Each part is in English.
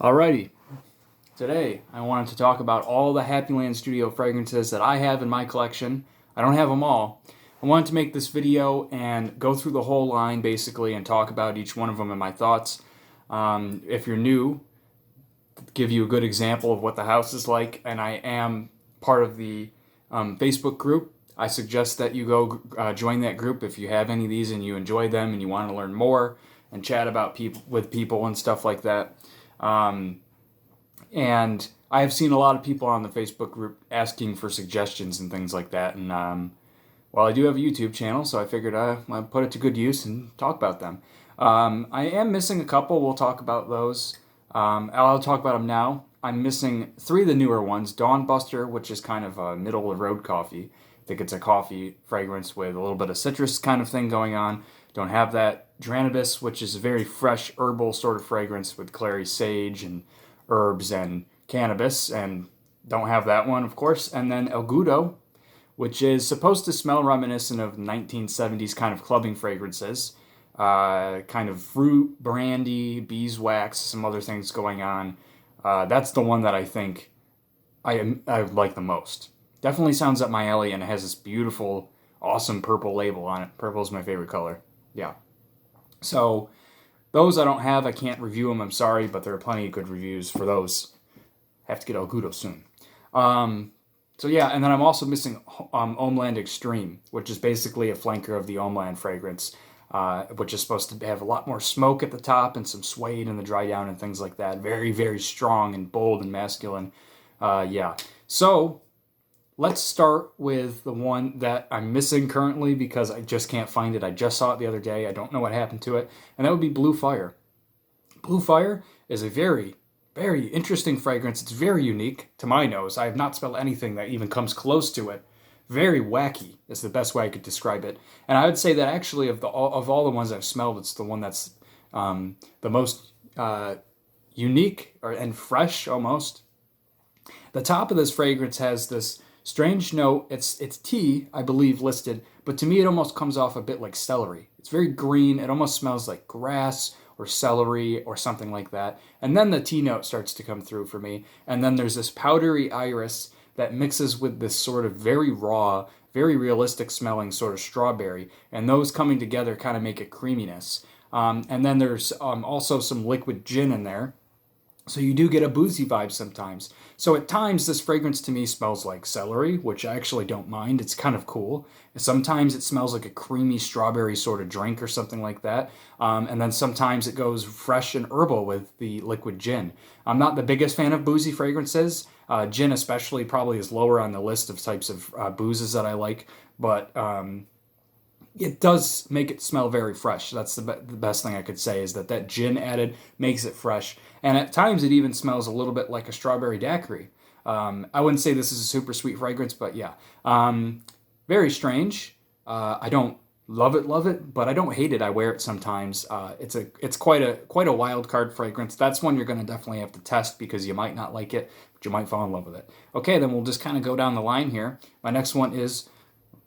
Alrighty, today I wanted to talk about all the Happyland Studio fragrances that I have in my collection. I don't have them all. I wanted to make this video and go through the whole line basically and talk about each one of them and my thoughts. If you're new, give you a good example of what the house is like, and I am part of the Facebook group. I suggest that you go join that group if you have any of these and you enjoy them and you want to learn more and chat about people and stuff like that. And I have seen a lot of people on the Facebook group asking for suggestions and things like that. And well, I do have a YouTube channel, so I figured I'd put it to good use and talk about them. I am missing a couple. We'll talk about those. I'll talk about them now. I'm missing 3 of the newer ones. Dawn Buster, which is kind of a middle-of-the-road coffee. I think it's a coffee fragrance with a little bit of citrus kind of thing going on. Don't have that. Dranibus, which is a very fresh herbal sort of fragrance with clary sage and herbs and cannabis, and don't have that one, of course. And then El Gudo, which is supposed to smell reminiscent of 1970s kind of clubbing fragrances. Kind of fruit, brandy, beeswax, some other things going on. That's the one that I think I like the most. Definitely sounds up my alley, and it has this beautiful, awesome purple label on it. Purple is my favorite color. Yeah. So those I don't have. I can't review them. I'm sorry, but there are plenty of good reviews for those. Have to get El Gudo soon. So yeah, and then I'm also missing Hommeland Extreme, which is basically a flanker of the Hommeland fragrance, which is supposed to have a lot more smoke at the top and some suede in the dry down and things like that. Very, very strong and bold and masculine. Yeah. So let's start with the one that I'm missing currently because I just can't find it. I just saw it the other day. I don't know what happened to it. And that would be Blue Fire. Blue Fire is a very, very interesting fragrance. It's very unique to my nose. I have not smelled anything that even comes close to it. Very wacky is the best way I could describe it. And I would say that actually of all the ones I've smelled, it's the one that's the most unique and fresh almost. The top of this fragrance has this strange note. It's tea, I believe, listed, but to me it almost comes off a bit like celery. It's very green. It almost smells like grass or celery or something like that. And then the tea note starts to come through for me. And then there's this powdery iris that mixes with this sort of very raw, very realistic smelling sort of strawberry. And those coming together kind of make a creaminess. And then there's also some liquid gin in there. So you do get a boozy vibe sometimes. So at times this fragrance to me smells like celery, which I actually don't mind. It's kind of cool. Sometimes it smells like a creamy strawberry sort of drink or something like that. And then sometimes it goes fresh and herbal with the liquid gin. I'm not the biggest fan of boozy fragrances. Gin especially probably is lower on the list of types of boozes that I like. But it does make it smell very fresh. That's the best thing I could say is that gin added makes it fresh. And at times it even smells a little bit like a strawberry daiquiri. I wouldn't say this is a super sweet fragrance, but yeah. Very strange. I don't love it, but I don't hate it. I wear it sometimes. It's quite a wild card fragrance. That's one you're going to definitely have to test because you might not like it, but you might fall in love with it. Okay, then we'll just kind of go down the line here. My next one is,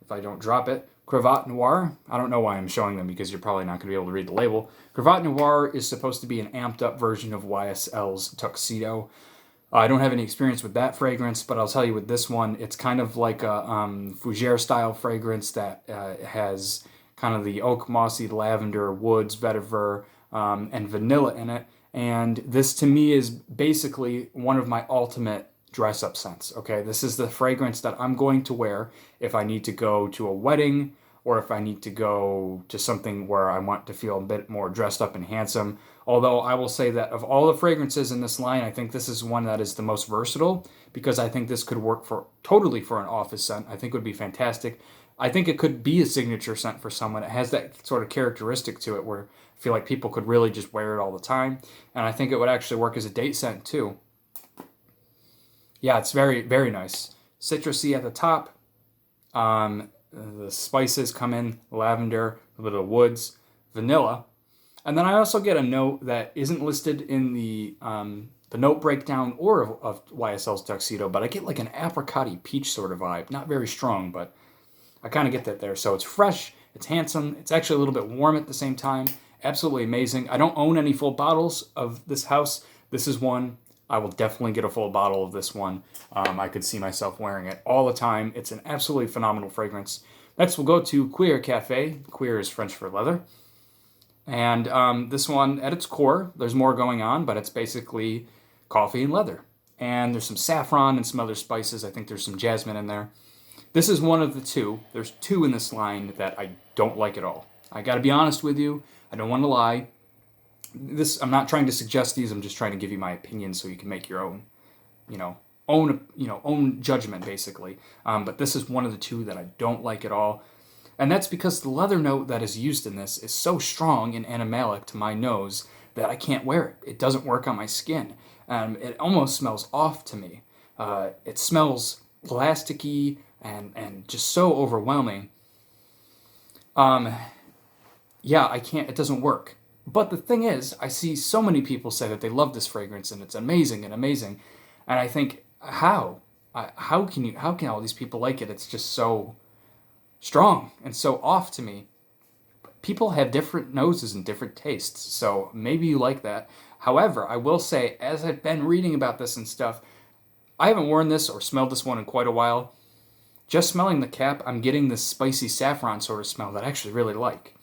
if I don't drop it, Cravat Noir. I don't know why I'm showing them because you're probably not going to be able to read the label. Cravat Noir is supposed to be an amped up version of YSL's Tuxedo. I don't have any experience with that fragrance, but I'll tell you with this one, it's kind of like a fougere style fragrance that has kind of the oak, mossy, lavender, woods, vetiver, and vanilla in it. And this to me is basically one of my ultimate dress up scents. Okay, this is the fragrance that I'm going to wear if I need to go to a wedding or if I need to go to something where I want to feel a bit more dressed up and handsome. Although I will say that of all the fragrances in this line, I think this is one that is the most versatile because I think this could work totally for an office scent. I think it would be fantastic. I think it could be a signature scent for someone. It has that sort of characteristic to it where I feel like people could really just wear it all the time. And I think it would actually work as a date scent too. Yeah, it's very, very nice. Citrusy at the top. The spices come in, lavender, a little woods, vanilla. And then I also get a note that isn't listed in the note breakdown or of YSL's Tuxedo, but I get like an apricot-y peach sort of vibe. Not very strong, but I kind of get that there. So it's fresh, it's handsome, it's actually a little bit warm at the same time. Absolutely amazing. I don't own any full bottles of this house, This is one, I will definitely get a full bottle of this one. I could see myself wearing it all the time. It's an absolutely phenomenal fragrance. Next, we'll go to Cuir Cafe. Cuir is French for leather. And this one, at its core, there's more going on, but it's basically coffee and leather. And there's some saffron and some other spices. I think there's some jasmine in there. This is one of the two. There's two in this line that I don't like at all. I got to be honest with you. I don't want to lie. I'm not trying to suggest these. I'm just trying to give you my opinion so you can make your own, own judgment basically. But this is one of the two that I don't like at all. And that's because the leather note that is used in this is so strong and animalic to my nose that I can't wear it. It doesn't work on my skin. It almost smells off to me. It smells plasticky and just so overwhelming. Yeah, I can't, it doesn't work. But the thing is, I see so many people say that they love this fragrance and it's amazing and amazing. And I think, how can all these people like it? It's just so strong and so off to me. People have different noses and different tastes, so maybe you like that. However, I will say, as I've been reading about this and stuff, I haven't worn this or smelled this one in quite a while. Just smelling the cap, I'm getting this spicy saffron sort of smell that I actually really like.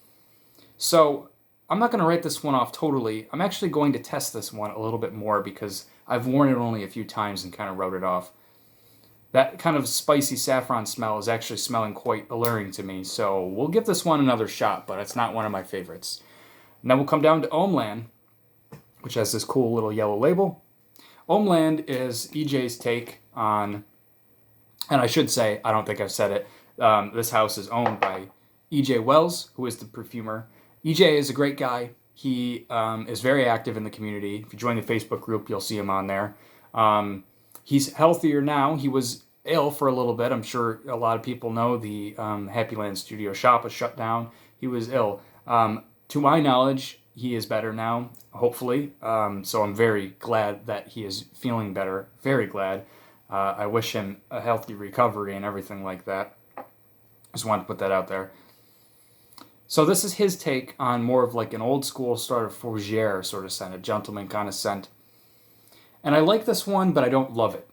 So I'm not going to write this one off totally. I'm actually going to test this one a little bit more because I've worn it only a few times and kind of wrote it off. That kind of spicy saffron smell is actually smelling quite alluring to me, so we'll give this one another shot, but it's not one of my favorites. And then we'll come down to Hommeland, which has this cool little yellow label. Hommeland is EJ's take on, and I should say, I don't think I've said it, this house is owned by EJ Wells, who is the perfumer. EJ is a great guy. He is very active in the community. If you join the Facebook group, you'll see him on there. He's healthier now. He was ill for a little bit. I'm sure a lot of people know the Happyland studio shop was shut down. He was ill. To my knowledge, he is better now, hopefully. So I'm very glad that he is feeling better. Very glad. I wish him a healthy recovery and everything like that. Just wanted to put that out there. So this is his take on more of like an old school sort of fougere sort of scent, a gentleman kind of scent. And I like this one, but I don't love it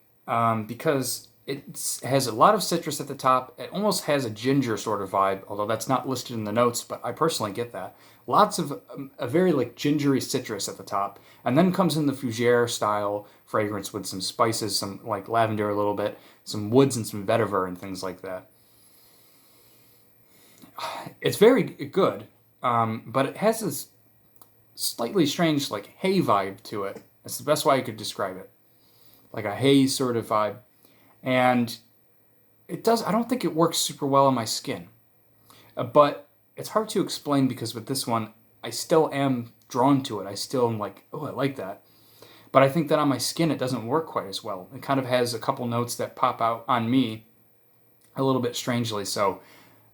because it has a lot of citrus at the top. It almost has a ginger sort of vibe, although that's not listed in the notes, but I personally get that. Lots of a very like gingery citrus at the top. And then comes in the fougere style fragrance with some spices, some like lavender a little bit, some woods and some vetiver and things like that. It's very good, but it has this slightly strange like hay vibe to it. That's the best way I could describe it. Like a haze sort of vibe. And I don't think it works super well on my skin. But it's hard to explain because with this one, I still am drawn to it. I still am like, oh, I like that. But I think that on my skin, it doesn't work quite as well. It kind of has a couple notes that pop out on me a little bit strangely. So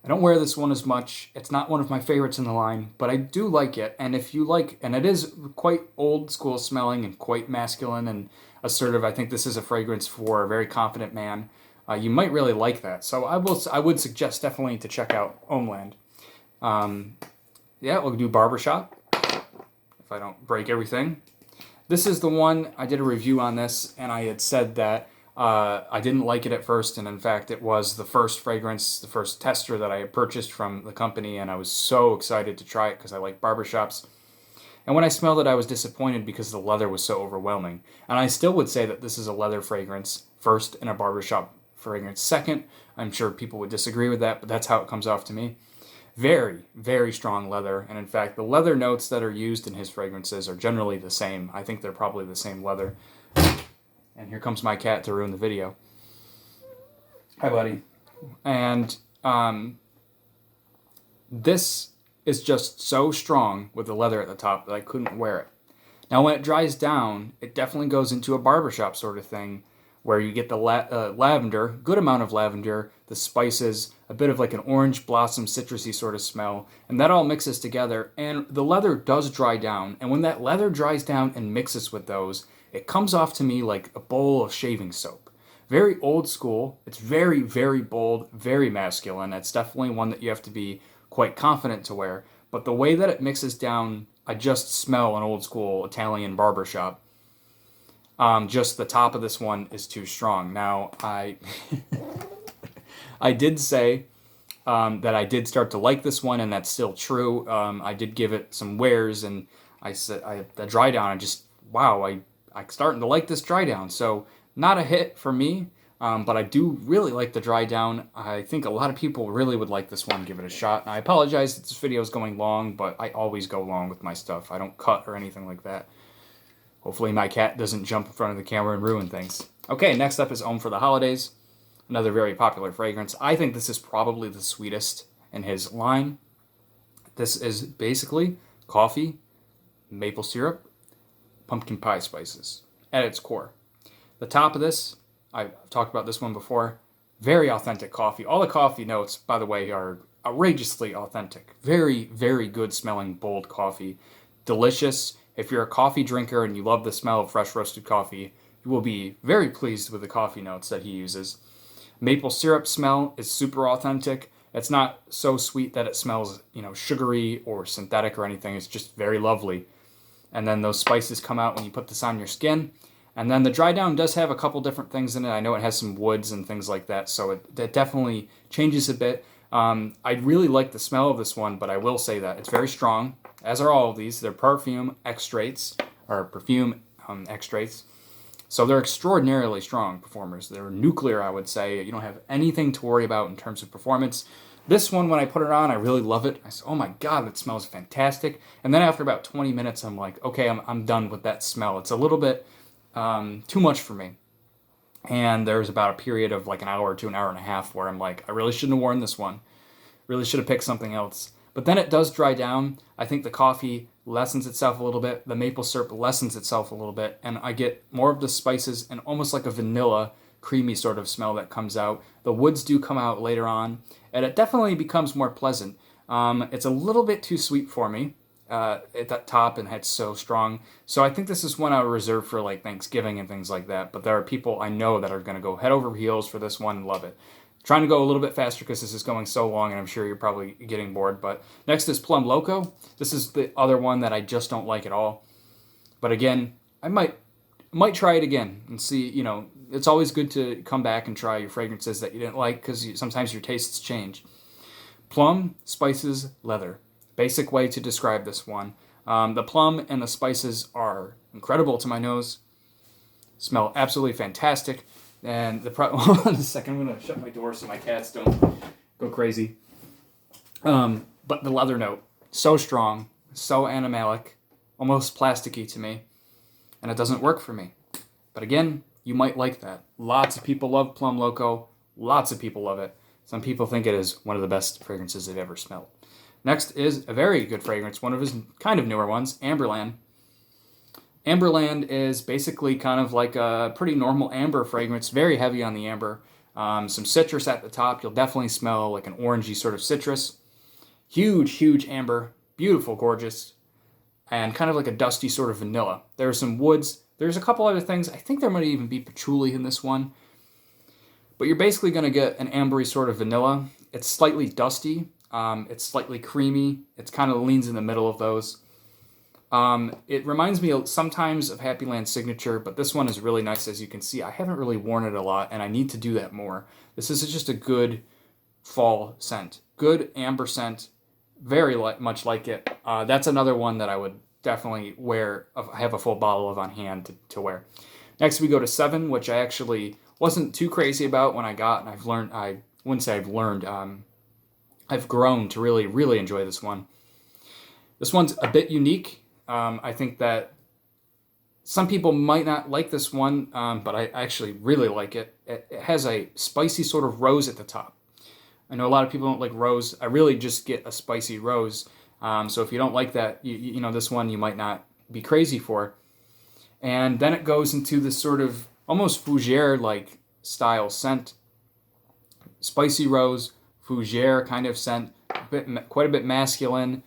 I don't wear this one as much. It's not one of my favorites in the line, but I do like it. And if you like, and it is quite old school smelling and quite masculine and assertive. I think this is a fragrance for a very confident man. You might really like that. So I would suggest definitely to check out Hommeland. Yeah, we'll do Barbershop, if I don't break everything. This is the one, I did a review on this, and I had said that I didn't like it at first, and in fact, it was the first fragrance, the first tester that I had purchased from the company, and I was so excited to try it because I like barbershops. And when I smelled it, I was disappointed because the leather was so overwhelming. And I still would say that this is a leather fragrance first and a barbershop fragrance second. I'm sure people would disagree with that, but that's how it comes off to me. Very, very strong leather. And in fact, the leather notes that are used in his fragrances are generally the same. I think they're probably the same leather. And here comes my cat to ruin the video. Hi, buddy. And this is just so strong with the leather at the top that I couldn't wear it. Now, when it dries down, it definitely goes into a barbershop sort of thing where you get the lavender, good amount of lavender, the spices, a bit of like an orange blossom citrusy sort of smell, and that all mixes together, and the leather does dry down, and when that leather dries down and mixes with those, it comes off to me like a bowl of shaving soap. Very old school. It's very, very bold, very masculine. It's definitely one that you have to be quite confident to wear. But the way that it mixes down, I just smell an old school Italian barbershop. Just the top of this one is too strong. Now, I did say that I did start to like this one, and that's still true. I did give it some wears, and I said the dry down. Wow, I'm starting to like this dry down. So not a hit for me, but I do really like the dry down. I think a lot of people really would like this one. Give it a shot. And I apologize that this video is going long, but I always go long with my stuff. I don't cut or anything like that. Hopefully my cat doesn't jump in front of the camera and ruin things. Okay, next up is Homme For The Holidays. Another very popular fragrance. I think this is probably the sweetest in his line. This is basically coffee, maple syrup, pumpkin pie spices at its core. The top of this, I've talked about this one before, very authentic coffee. All the coffee notes, by the way, are outrageously authentic. Very, very good smelling, bold coffee. Delicious. If you're a coffee drinker and you love the smell of fresh roasted coffee, you will be very pleased with the coffee notes that he uses. Maple syrup smell is super authentic. It's not so sweet that it smells, sugary or synthetic or anything. It's just very lovely. And then those spices come out when you put this on your skin. And then the dry down does have a couple different things in it. I know it has some woods and things like that, so it definitely changes a bit. I really like the smell of this one, but I will say that it's very strong, as are all of these. They're perfume extracts. So they're extraordinarily strong performers. They're nuclear, I would say. You don't have anything to worry about in terms of performance. This one, when I put it on, I really love it. I said, oh my God, it smells fantastic. And then after about 20 minutes, I'm like, okay, I'm done with that smell. It's a little bit too much for me. And there's about a period of like an hour to an hour and a half where I'm like, I really shouldn't have worn this one. Really should have picked something else. But then it does dry down. I think the coffee lessens itself a little bit. The maple syrup lessens itself a little bit. And I get more of the spices and almost like a vanilla, creamy sort of smell that comes out. The woods do come out later on. And it definitely becomes more pleasant. It's a little bit too sweet for me at that top, and it's so strong. So I think this is one I would reserve for like Thanksgiving and things like that. But there are people I know that are going to go head over heels for this one and love it. Trying to go a little bit faster because this is going so long, and I'm sure you're probably getting bored. But next is Plum Loco. This is the other one that I just don't like at all. But again, I might try it again and see. It's always good to come back and try your fragrances that you didn't like, because sometimes your tastes change. Plum, spices, leather. Basic way to describe this one. The plum and the spices are incredible to my nose. Smell absolutely fantastic. And hold on a second, I'm going to shut my door so my cats don't go crazy. But the leather note, so strong, so animalic, almost plasticky to me, and it doesn't work for me. But again, you might like that. Lots of people love Plum Loco. Lots of people love it. Some people think it is one of the best fragrances they've ever smelled. Next is a very good fragrance, one of his kind of newer ones, Amberland. Amberland is basically kind of like a pretty normal amber fragrance, very heavy on the amber. Some citrus at the top. You'll definitely smell like an orangey sort of citrus. Huge, huge amber. Beautiful, gorgeous. And kind of like a dusty sort of vanilla. There are some woods. There's a couple other things. I think there might even be patchouli in this one. But you're basically going to get an ambery sort of vanilla. It's slightly dusty. It's slightly creamy. It kind of leans in the middle of those. It reminds me sometimes of Happyland Signature, but this one is really nice. As you can see, I haven't really worn it a lot, and I need to do that more. This is just a good fall scent. Good amber scent. Very much like it. That's another one that I would definitely wear. Have a full bottle of on hand to wear. Next, we go to 7, which I actually wasn't too crazy about when I got, and I wouldn't say I've learned. I've grown to really, really enjoy this one. This one's a bit unique. I think that some people might not like this one, but I actually really like it. It has a spicy sort of rose at the top. I know a lot of people don't like rose. I really just get a spicy rose. So if you don't like that, this one you might not be crazy for. And then it goes into this sort of almost fougere-like style scent. Spicy rose, fougere kind of scent, quite a bit masculine.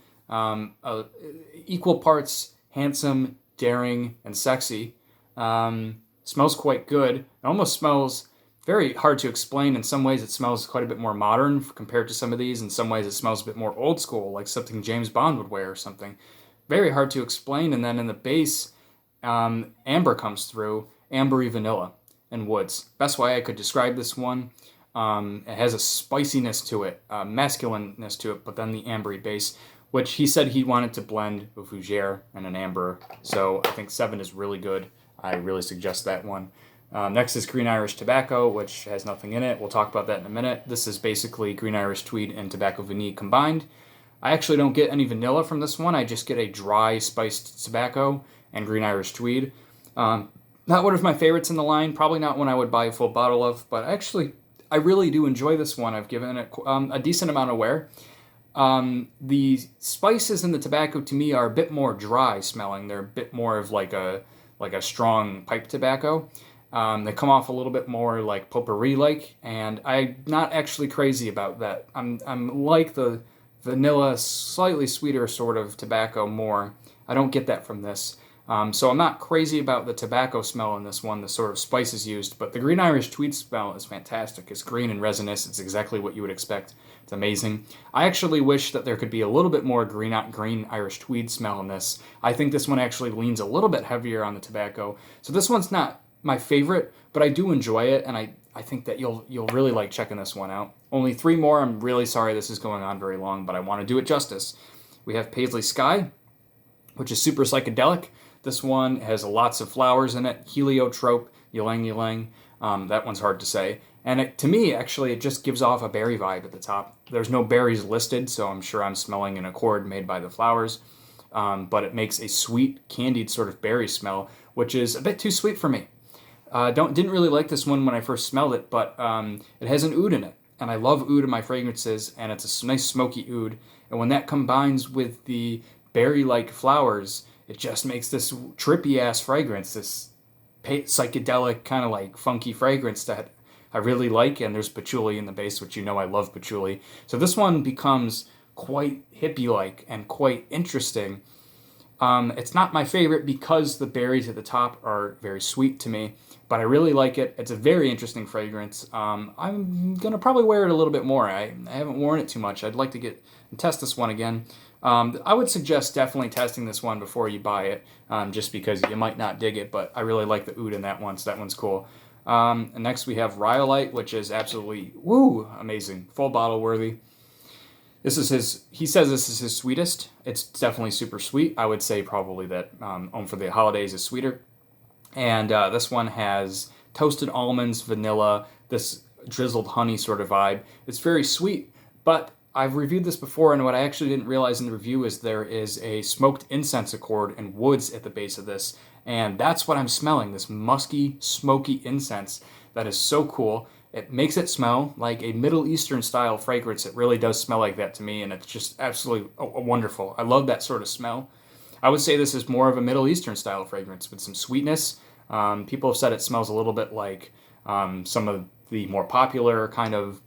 Equal parts handsome, daring, and sexy. Smells quite good. It almost smells very hard to explain. In some ways, it smells quite a bit more modern compared to some of these. In some ways, it smells a bit more old school, like something James Bond would wear or something. Very hard to explain. And then in the base, amber comes through, ambery vanilla and woods. Best way I could describe this one. It has a spiciness to it, a masculineness to it, but then the ambery base, which he said he wanted to blend a fougere and an amber. So I think 7 is really good. I really suggest that one. Next is Green Irish Tobacco, which has nothing in it. We'll talk about that in a minute. This is basically Green Irish Tweed and Tobacco Vanille combined. I actually don't get any vanilla from this one. I just get a dry spiced tobacco and Green Irish Tweed. Not one of my favorites in the line. Probably not one I would buy a full bottle of, but actually I really do enjoy this one. I've given it a decent amount of wear. The spices in the tobacco to me are a bit more dry smelling. They're a bit more of like a strong pipe tobacco. They come off a little bit more like potpourri-like, and I'm not actually crazy about that. I'm like the vanilla, slightly sweeter sort of tobacco more. I don't get that from this. So I'm not crazy about the tobacco smell in this one, the sort of spices used, but the Green Irish Tweed smell is fantastic. It's green and resinous. It's exactly what you would expect. It's amazing. I actually wish that there could be a little bit more green Irish Tweed smell in this. I think this one actually leans a little bit heavier on the tobacco. So this one's not my favorite, but I do enjoy it, and I think that you'll really like checking this one out. Only 3 more. I'm really sorry this is going on very long, but I want to do it justice. We have Paisley Sky, which is super psychedelic. This one has lots of flowers in it, heliotrope, ylang ylang. That one's hard to say. And to me, actually, it just gives off a berry vibe at the top. There's no berries listed, so I'm sure I'm smelling an accord made by the flowers. But it makes a sweet, candied sort of berry smell, which is a bit too sweet for me. Didn't really like this one when I first smelled it, but it has an oud in it. And I love oud in my fragrances, and it's a nice smoky oud. And when that combines with the berry-like flowers, it just makes this trippy-ass fragrance, this psychedelic, kind of like funky fragrance that I really like, and there's patchouli in the base, which you know I love patchouli. So this one becomes quite hippie-like and quite interesting. It's not my favorite because the berries at the top are very sweet to me, but I really like it. It's a very interesting fragrance. I'm going to probably wear it a little bit more. I haven't worn it too much. I'd like to get and test this one again. I would suggest definitely testing this one before you buy it, just because you might not dig it, but I really like the oud in that one, so that one's cool. And next we have Rhyolite, which is absolutely, amazing. Full bottle worthy. He says this is his sweetest. It's definitely super sweet. I would say probably that Homme For The Holidays is sweeter. And this one has toasted almonds, vanilla, this drizzled honey sort of vibe. It's very sweet, but I've reviewed this before, and what I actually didn't realize in the review is there is a smoked incense accord and woods at the base of this, and that's what I'm smelling, this musky, smoky incense that is so cool. It makes it smell like a Middle Eastern style fragrance. It really does smell like that to me, and it's just absolutely wonderful. I love that sort of smell. I would say this is more of a Middle Eastern style fragrance with some sweetness. People have said it smells a little bit like some of the more popular kind of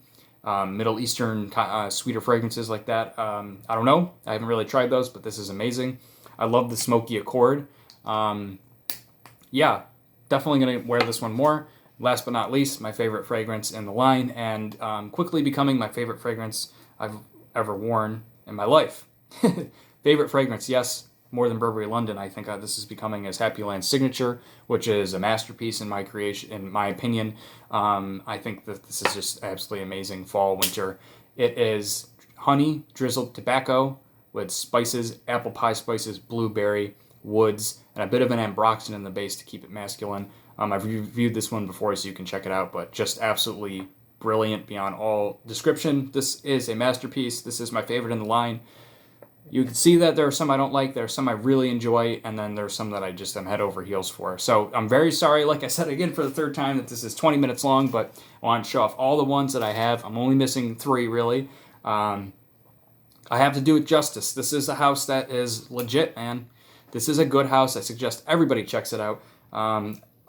Middle Eastern sweeter fragrances like that. I don't know. I haven't really tried those, but this is amazing. I love the smoky accord. Yeah, definitely going to wear this one more. Last but not least, my favorite fragrance in the line, and quickly becoming my favorite fragrance I've ever worn in my life. Favorite fragrance, yes, more than Burberry London. I think this is becoming as Happyland Signature, which is a masterpiece in my creation, in my opinion. I think that this is just absolutely amazing fall, winter. It is honey, drizzled tobacco with spices, apple pie spices, blueberry, woods, and a bit of an ambroxan in the base to keep it masculine. I've reviewed this one before, so you can check it out, but just absolutely brilliant beyond all description. This is a masterpiece. This is my favorite in the line. You can see that there are some I don't like, there are some I really enjoy, and then there are some that I just am head over heels for. So I'm very sorry, like I said again for the third time, that this is 20 minutes long, but I want to show off all the ones that I have. I'm only missing 3, really. I have to do it justice. This is a house that is legit, man. This is a good house. I suggest everybody checks it out.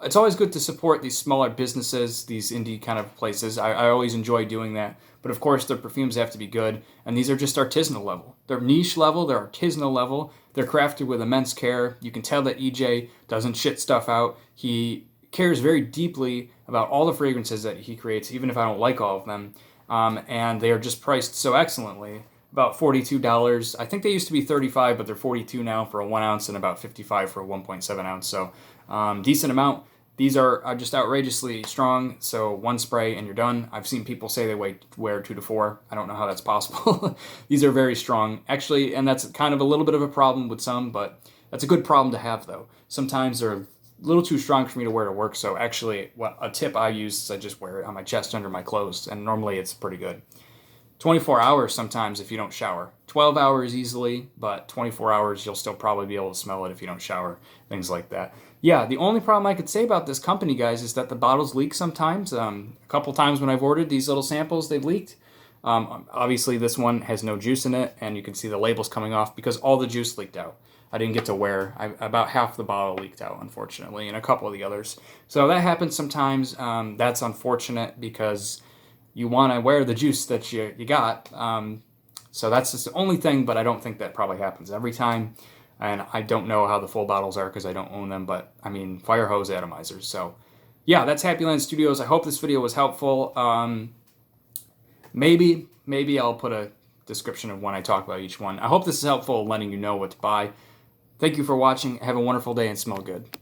It's always good to support these smaller businesses, these indie kind of places. I always enjoy doing that. But of course, their perfumes have to be good, and these are just artisanal level. They're niche level, they're artisanal level, they're crafted with immense care. You can tell that EJ doesn't shit stuff out. He cares very deeply about all the fragrances that he creates, even if I don't like all of them. And they are just priced so excellently. About $42. I think they used to be $35, but they're $42 now for a 1 ounce and about $55 for a 1.7 ounce. So decent amount. These are just outrageously strong, so one spray and you're done. I've seen people say they wear 2 to 4. I don't know how that's possible. These are very strong. Actually, and that's kind of a little bit of a problem with some, but that's a good problem to have, though. Sometimes they're a little too strong for me to wear to work, so actually a tip I use is I just wear it on my chest under my clothes, and normally it's pretty good. 24 hours sometimes if you don't shower. 12 hours easily, but 24 hours you'll still probably be able to smell it if you don't shower, things like that. Yeah, the only problem I could say about this company, guys, is that the bottles leak sometimes. A couple times when I've ordered these little samples, they've leaked. Obviously, this one has no juice in it, and you can see the labels coming off because all the juice leaked out. I didn't get to wear. About half the bottle leaked out, unfortunately, and a couple of the others. So that happens sometimes. That's unfortunate because you want to wear the juice that you got. So that's just the only thing, but I don't think that probably happens every time. And I don't know how the full bottles are because I don't own them, but I mean, fire hose atomizers. So yeah, that's Happyland Studios. I hope this video was helpful. Maybe I'll put a description of when I talk about each one. I hope this is helpful, letting you know what to buy. Thank you for watching. Have a wonderful day and smell good.